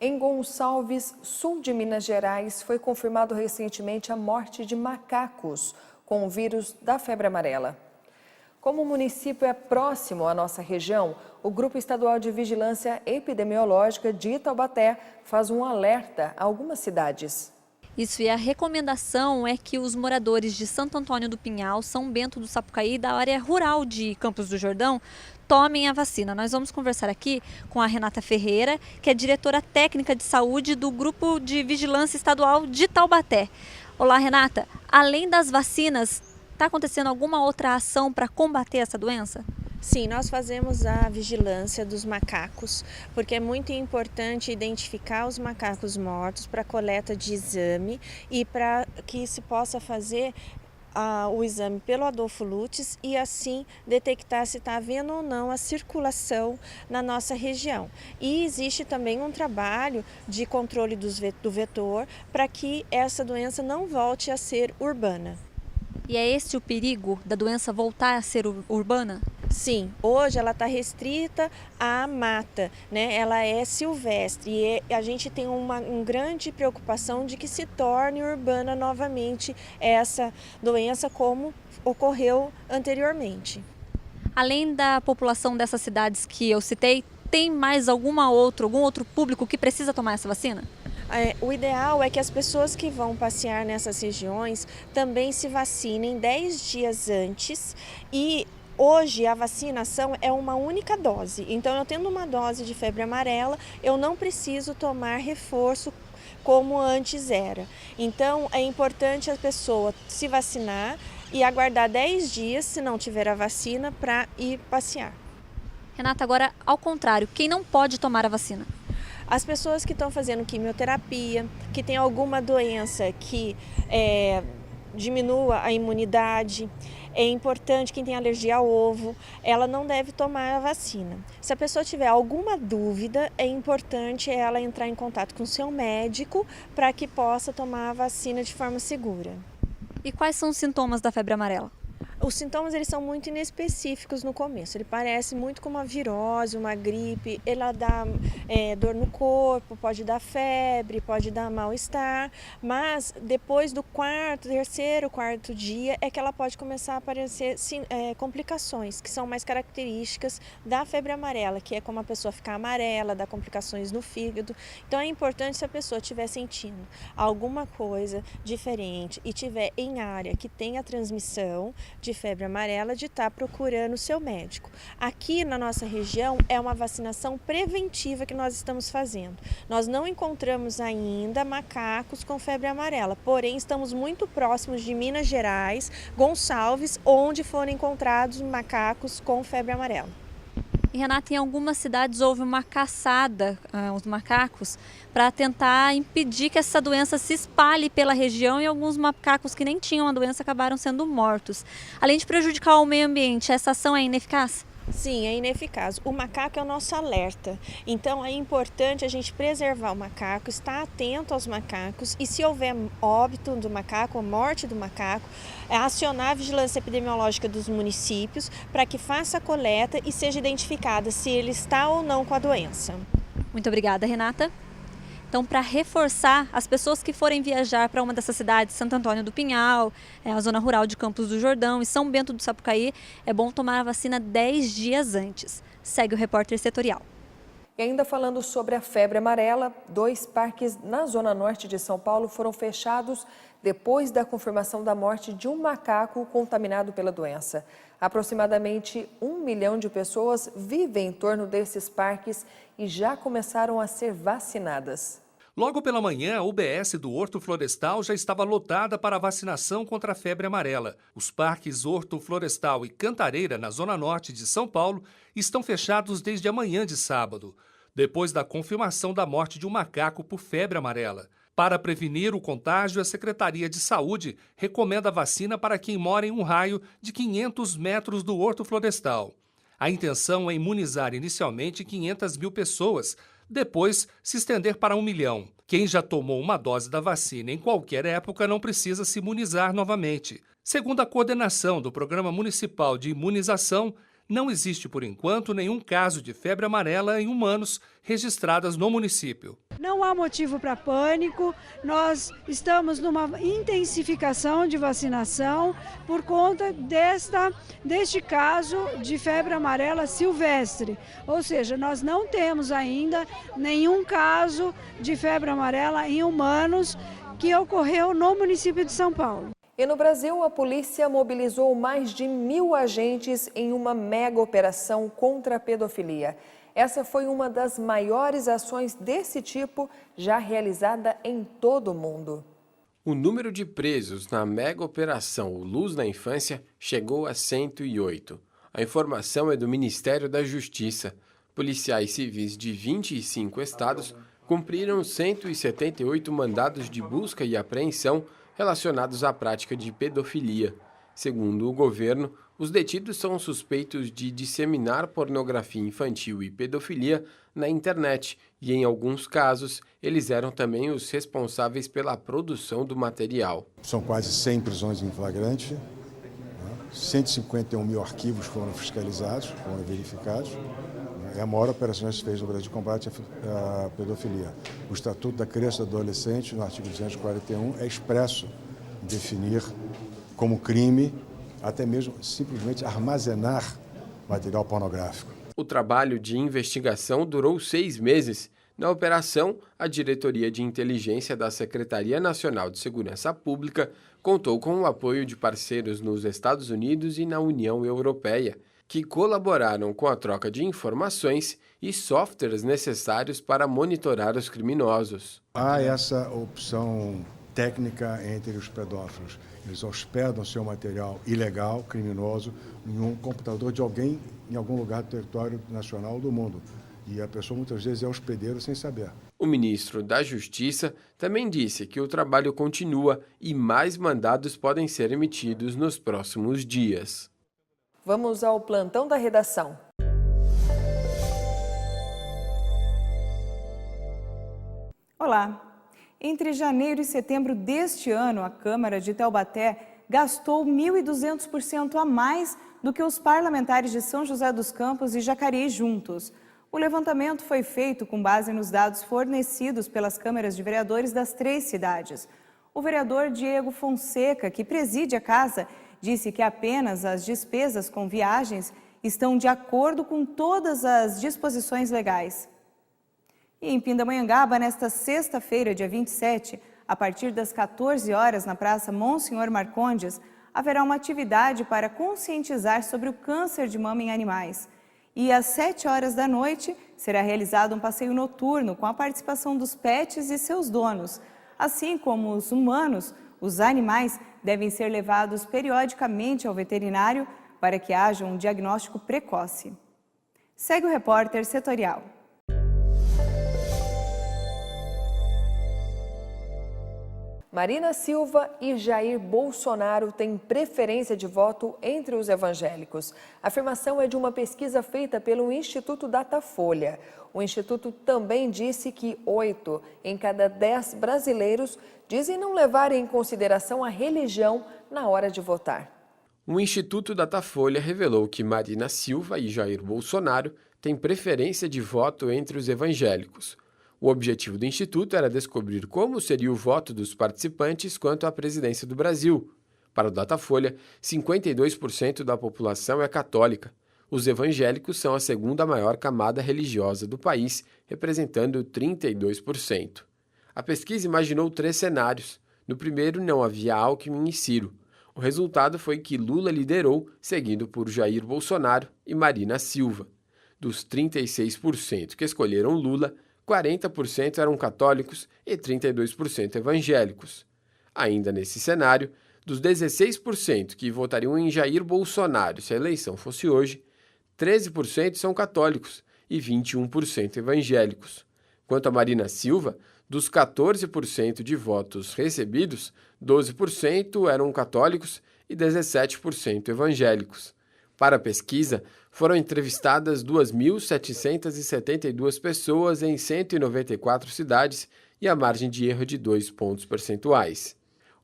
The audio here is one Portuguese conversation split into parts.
Em Gonçalves, sul de Minas Gerais, foi confirmado recentemente a morte de macacos com o vírus da febre amarela. Como o município é próximo à nossa região, o Grupo Estadual de Vigilância Epidemiológica de Taubaté faz um alerta a algumas cidades. Isso, e a recomendação é que os moradores de Santo Antônio do Pinhal, São Bento do Sapucaí e da área rural de Campos do Jordão tomem a vacina. Nós vamos conversar aqui com a Renata Ferreira, que é diretora técnica de saúde do Grupo de Vigilância Estadual de Taubaté. Olá, Renata. Além das vacinas, está acontecendo alguma outra ação para combater essa doença? Sim, nós fazemos a vigilância dos macacos, porque é muito importante identificar os macacos mortos para coleta de exame e para que se possa fazer o exame pelo Adolfo Lutz e assim detectar se está havendo ou não a circulação na nossa região. E existe também um trabalho de controle do vetor para que essa doença não volte a ser urbana. E é esse o perigo da doença voltar a ser urbana? Sim, hoje ela está restrita à mata, né? Ela é silvestre e a gente tem uma grande preocupação de que se torne urbana novamente essa doença como ocorreu anteriormente. Além da população dessas cidades que eu citei, tem mais algum outro público que precisa tomar essa vacina? O ideal é que as pessoas que vão passear nessas regiões também se vacinem 10 dias antes e hoje a vacinação é uma única dose, então eu tendo uma dose de febre amarela, eu não preciso tomar reforço como antes era. Então é importante a pessoa se vacinar e aguardar 10 dias, se não tiver a vacina, para ir passear. Renata, agora ao contrário, quem não pode tomar a vacina? As pessoas que estão fazendo quimioterapia, que tem alguma doença que diminua a imunidade, é importante, quem tem alergia ao ovo, ela não deve tomar a vacina. Se a pessoa tiver alguma dúvida, é importante ela entrar em contato com o seu médico para que possa tomar a vacina de forma segura. E quais são os sintomas da febre amarela? Os sintomas eles são muito inespecíficos no começo, ele parece muito como uma virose, uma gripe, ela dá dor no corpo, pode dar febre, pode dar mal-estar, mas depois do terceiro, quarto dia é que ela pode começar a aparecer complicações que são mais características da febre amarela, que é como a pessoa ficar amarela, dar complicações no fígado. Então é importante, se a pessoa estiver sentindo alguma coisa diferente e estiver em área que tenha transmissão de febre amarela, de estar procurando o seu médico. Aqui na nossa região é uma vacinação preventiva que nós estamos fazendo. Nós não encontramos ainda macacos com febre amarela, porém estamos muito próximos de Minas Gerais, Gonçalves, onde foram encontrados macacos com febre amarela. E, Renata, em algumas cidades houve uma caçada aos macacos para tentar impedir que essa doença se espalhe pela região e alguns macacos que nem tinham a doença acabaram sendo mortos. Além de prejudicar o meio ambiente, essa ação é ineficaz? Sim, é ineficaz. O macaco é o nosso alerta, então é importante a gente preservar o macaco, estar atento aos macacos e, se houver óbito do macaco, a morte do macaco, acionar a vigilância epidemiológica dos municípios para que faça a coleta e seja identificada se ele está ou não com a doença. Muito obrigada, Renata. Então, para reforçar, as pessoas que forem viajar para uma dessas cidades, Santo Antônio do Pinhal, a zona rural de Campos do Jordão e São Bento do Sapucaí, é bom tomar a vacina 10 dias antes. Segue o repórter setorial. E ainda falando sobre a febre amarela, 2 parques na zona norte de São Paulo foram fechados depois da confirmação da morte de um macaco contaminado pela doença. Aproximadamente 1 milhão de pessoas vivem em torno desses parques e já começaram a ser vacinadas. Logo pela manhã, a UBS do Horto Florestal já estava lotada para a vacinação contra a febre amarela. Os parques Horto Florestal e Cantareira, na zona norte de São Paulo, estão fechados desde amanhã de sábado, depois da confirmação da morte de um macaco por febre amarela. Para prevenir o contágio, a Secretaria de Saúde recomenda a vacina para quem mora em um raio de 500 metros do Horto Florestal. A intenção é imunizar inicialmente 500 mil pessoas, depois se estender para 1 milhão. Quem já tomou uma dose da vacina em qualquer época não precisa se imunizar novamente. Segundo a coordenação do Programa Municipal de Imunização, não existe, por enquanto, nenhum caso de febre amarela em humanos registradas no município. Não há motivo para pânico, nós estamos numa intensificação de vacinação por conta deste caso de febre amarela silvestre. Ou seja, nós não temos ainda nenhum caso de febre amarela em humanos que ocorreu no município de São Paulo. E no Brasil, a polícia mobilizou mais de 1.000 agentes em uma mega operação contra a pedofilia. Essa foi uma das maiores ações desse tipo já realizada em todo o mundo. O número de presos na mega operação Luz na Infância chegou a 108. A informação é do Ministério da Justiça. Policiais civis de 25 estados cumpriram 178 mandados de busca e apreensão relacionados à prática de pedofilia. Segundo o governo, os detidos são suspeitos de disseminar pornografia infantil e pedofilia na internet e, em alguns casos, eles eram também os responsáveis pela produção do material. São quase 100 prisões em flagrante, 151 mil arquivos foram fiscalizados, foram verificados. É a maior operação que se fez no Brasil de combate à pedofilia. O Estatuto da Criança e do Adolescente, no artigo 241, é expresso em definir como crime até mesmo simplesmente armazenar material pornográfico. O trabalho de investigação durou 6 meses. Na operação, a Diretoria de Inteligência da Secretaria Nacional de Segurança Pública contou com o apoio de parceiros nos Estados Unidos e na União Europeia, que colaboraram com a troca de informações e softwares necessários para monitorar os criminosos. Há essa opção técnica entre os pedófilos. Eles hospedam seu material ilegal, criminoso, em um computador de alguém em algum lugar do território nacional do mundo. E a pessoa muitas vezes é hospedeiro sem saber. O ministro da Justiça também disse que o trabalho continua e mais mandados podem ser emitidos nos próximos dias. Vamos ao plantão da redação. Olá! Entre janeiro e setembro deste ano, a Câmara de Taubaté gastou 1.200% a mais do que os parlamentares de São José dos Campos e Jacareí juntos. O levantamento foi feito com base nos dados fornecidos pelas câmaras de vereadores das 3 cidades. O vereador Diego Fonseca, que preside a casa, disse que apenas as despesas com viagens estão de acordo com todas as disposições legais. E em Pindamonhangaba, nesta sexta-feira, dia 27, a partir das 14 horas, na Praça Monsenhor Marcondes, haverá uma atividade para conscientizar sobre o câncer de mama em animais. E às 7 horas da noite, será realizado um passeio noturno com a participação dos pets e seus donos. Assim como os humanos, os animais devem ser levados periodicamente ao veterinário para que haja um diagnóstico precoce. Segue o repórter setorial. Marina Silva e Jair Bolsonaro têm preferência de voto entre os evangélicos. A afirmação é de uma pesquisa feita pelo Instituto Datafolha. O Instituto também disse que 8 em cada 10 brasileiros dizem não levar em consideração a religião na hora de votar. O Instituto Datafolha revelou que Marina Silva e Jair Bolsonaro têm preferência de voto entre os evangélicos. O objetivo do Instituto era descobrir como seria o voto dos participantes quanto à presidência do Brasil. Para o Datafolha, 52% da população é católica. Os evangélicos são a segunda maior camada religiosa do país, representando 32%. A pesquisa imaginou 3 cenários. No primeiro, não havia Alckmin e Ciro. O resultado foi que Lula liderou, seguido por Jair Bolsonaro e Marina Silva. Dos 36% que escolheram Lula, 40% eram católicos e 32% evangélicos. Ainda nesse cenário, dos 16% que votariam em Jair Bolsonaro se a eleição fosse hoje, 13% são católicos e 21% evangélicos. Quanto a Marina Silva, dos 14% de votos recebidos, 12% eram católicos e 17% evangélicos. Para a pesquisa, foram entrevistadas 2.772 pessoas em 194 cidades e a margem de erro de 2 pontos percentuais.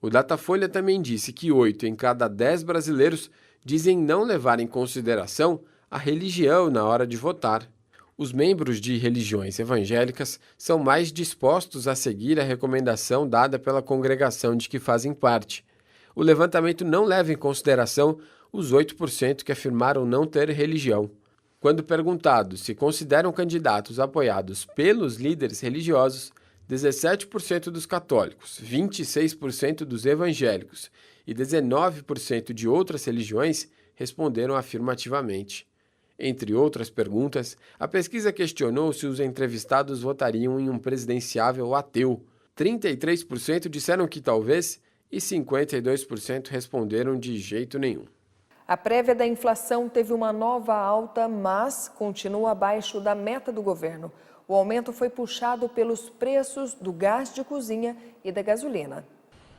O Datafolha também disse que 8 em cada 10 brasileiros dizem não levar em consideração a religião na hora de votar. Os membros de religiões evangélicas são mais dispostos a seguir a recomendação dada pela congregação de que fazem parte. O levantamento não leva em consideração os 8% que afirmaram não ter religião. Quando perguntados se consideram candidatos apoiados pelos líderes religiosos, 17% dos católicos, 26% dos evangélicos e 19% de outras religiões responderam afirmativamente. Entre outras perguntas, a pesquisa questionou se os entrevistados votariam em um presidenciável ateu. 33% disseram que talvez e 52% responderam de jeito nenhum. A prévia da inflação teve uma nova alta, mas continua abaixo da meta do governo. O aumento foi puxado pelos preços do gás de cozinha e da gasolina.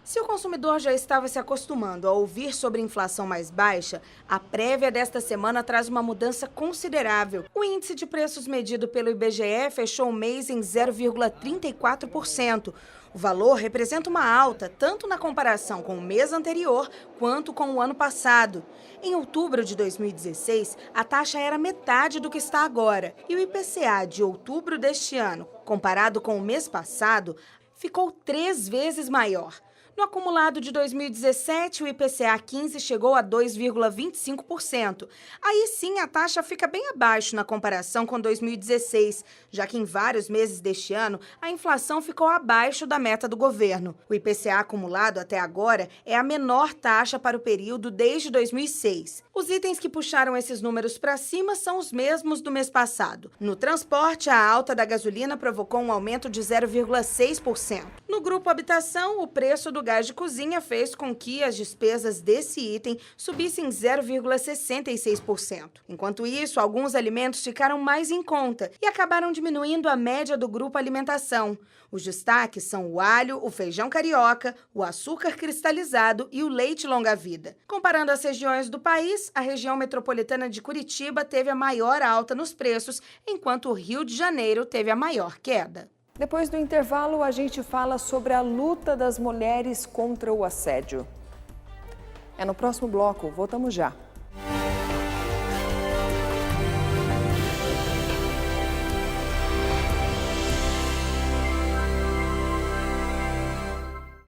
Se o consumidor já estava se acostumando a ouvir sobre inflação mais baixa, a prévia desta semana traz uma mudança considerável. O índice de preços medido pelo IBGE fechou o mês em 0,34%. O valor representa uma alta tanto na comparação com o mês anterior quanto com o ano passado. Em outubro de 2016, a taxa era metade do que está agora. E o IPCA de outubro deste ano, comparado com o mês passado, ficou 3 vezes maior. No acumulado de 2017, o IPCA 15 chegou a 2,25%. Aí sim, a taxa fica bem abaixo na comparação com 2016, já que em vários meses deste ano, a inflação ficou abaixo da meta do governo. O IPCA acumulado até agora é a menor taxa para o período desde 2006. Os itens que puxaram esses números para cima são os mesmos do mês passado. No transporte, a alta da gasolina provocou um aumento de 0,6%. No grupo habitação, o preço do gás de cozinha fez com que as despesas desse item subissem 0,66%. Enquanto isso, alguns alimentos ficaram mais em conta e acabaram diminuindo a média do grupo alimentação. Os destaques são o alho, o feijão carioca, o açúcar cristalizado e o leite longa-vida. Comparando as regiões do país, a região metropolitana de Curitiba teve a maior alta nos preços, enquanto o Rio de Janeiro teve a maior queda. Depois do intervalo, a gente fala sobre a luta das mulheres contra o assédio. É no próximo bloco, voltamos já.